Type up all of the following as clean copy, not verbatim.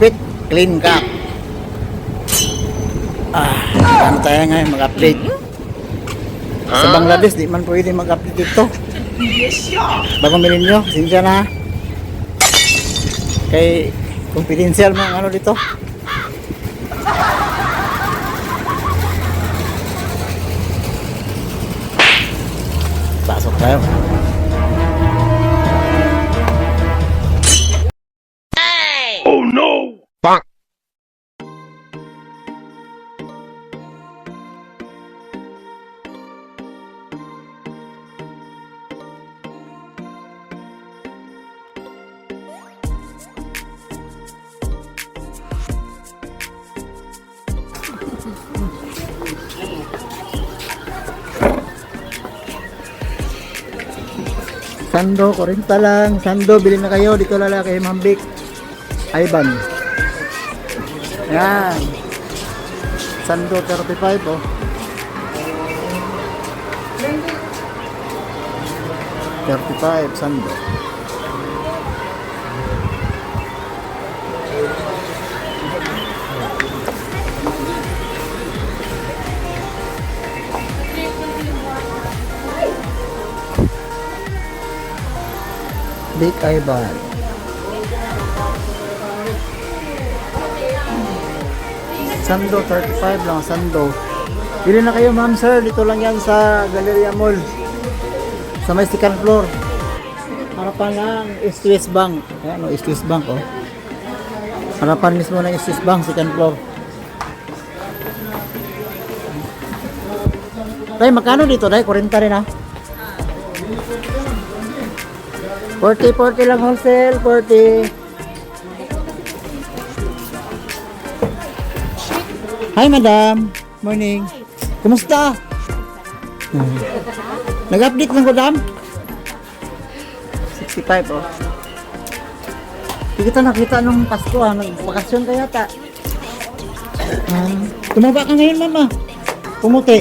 Gupit, clean ka. Ano tayo ngayon mag-update? Sa Bangladesh, di man pwede mag-update dito. Bago milin nyo, sinsya na. Kay confidential mga ano dito. Pasok tayo. Oh no! Bonk! Sando, 40 lang. Sando, bilhin na kayo. Dito lala kay Mambik. Ivan. Yan. Sando, 35 oh. $35 Sando. Big Ivan. Sando, 35 lang. Sando. Bili na kayo ma'am sir. Dito lang yan sa Galleria Mall. Sa may second floor. Harapan ng East West Bank. Ayan o, East West Bank oh. Harapan mismo ng East West Bank, second floor. Tay, magkano dito? Tay, 40 rin ah. 40 lang wholesale, 40. Hi madam, morning. Kumusta? Nag-update lang ko dam? 65 oh. Hindi kita nakita nung Pasko ah, nag-bakasyon ka yata. Tumaba ka ngayon mama. Pumuti.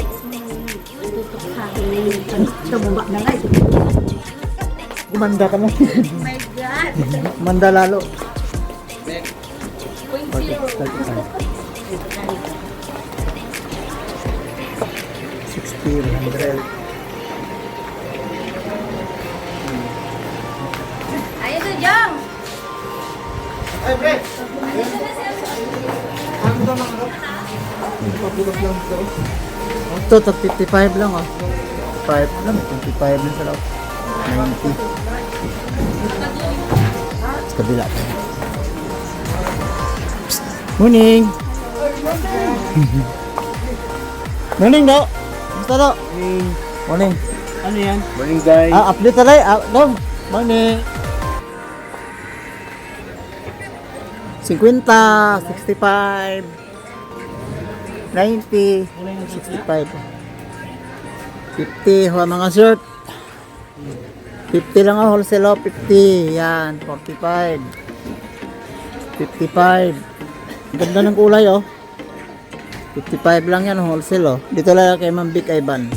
Tumumba na nga. Gumanda ka mo. Oh my God! Manda lalo. 60, 100. Ayun na, Jong! Ay, pre! Ano ba mga ano? Pabulog lang ito. Ito, 55 lang oh. 5 lang, 55 lang sa loob. 90. Sa kabila. Morning! Morning do! Basta do? Morning. Ano yan? Morning guys. Update tayo. Dong. Morning. 50, 65, 90, 65, 50, mga shirt. 50 lang ang wholesale oh, 50, yan, 45, 55, ganda ng kulay oh, 55 lang yan wholesale oh, dito lang kay Ma'am Big Ivan.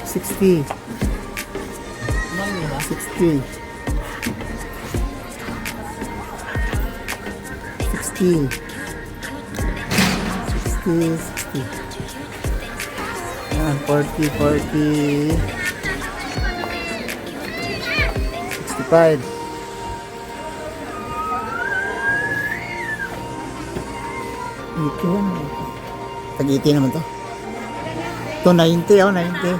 60, 60, 60, 60, yan, 40, 40, 65. Ito yan. Tag-80 naman to. Ito 90 oh, 90.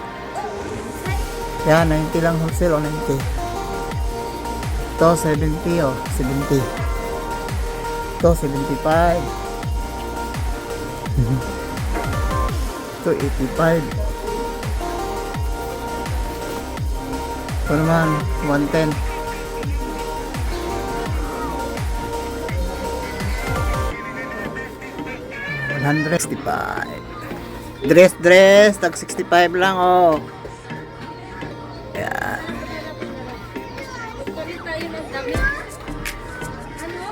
Yan, 90 lang wholesale oh, 90. Ito 70 oh, 70. Ito 75. Ito 85. Ito naman 110. Dress tag 65 lang oh. Yan. Balik tayo ng damit. Ano?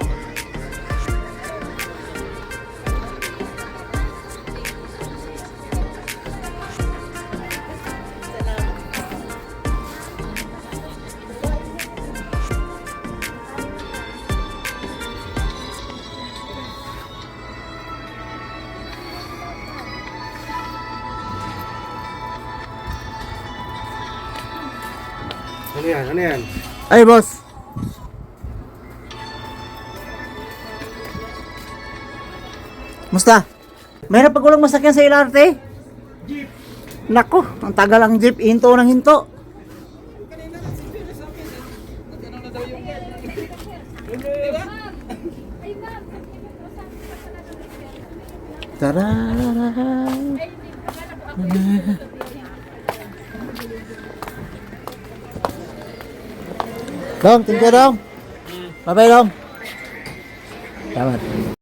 Ano yan? Ano yan? Ay, boss. Musta? Mayroon pa kulang masakyan sa LRT? Jeep. Nako, ang tagal ang jeep. Hinto ng hinto. Tararara. Dong, thank you dong. Bye-bye dong. Salamat.